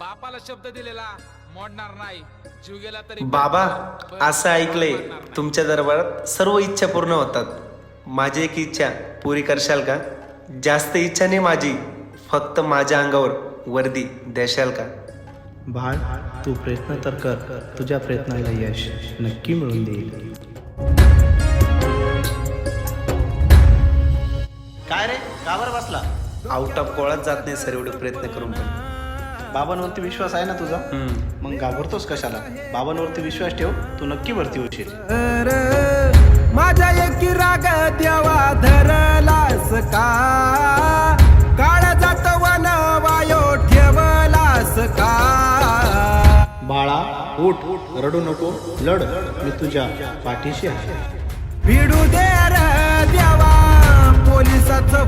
बापाला शब्द दिलेला मोडणार नाही, जीव गेला तरी बाबा असं ऐकलंय तुमच्या दरबारात सर्व इच्छा पूर्ण होतात. माझी एक इच्छा पुरी करशाल का? जास्त इच्छा नाही माझी, फक्त माझ्या अंगावर वर्दी देशाल का? बाळ, तू प्रयत्न तर कर, तुझ्या प्रयत्नाला यश नक्की मिळून देईल. काय रे, का बरं बसला? आउट ऑफ गोळाच जात नाही सर एवढे प्रयत्न करून पण. बाबांवरती विश्वास आहे ना तुझा? मग घाबरतोस कशाला? बाबांवरती विश्वास ठेव, तू नक्की भरती होशील. माझ्या एकी राग देवा धरलास का, काळ जात वन वायो ठेवलास का. बाळा उठ, रडू नको, लढ, मी तुझ्या पाठीशी आहे. भिडू दे रे देवा पोलिसाचं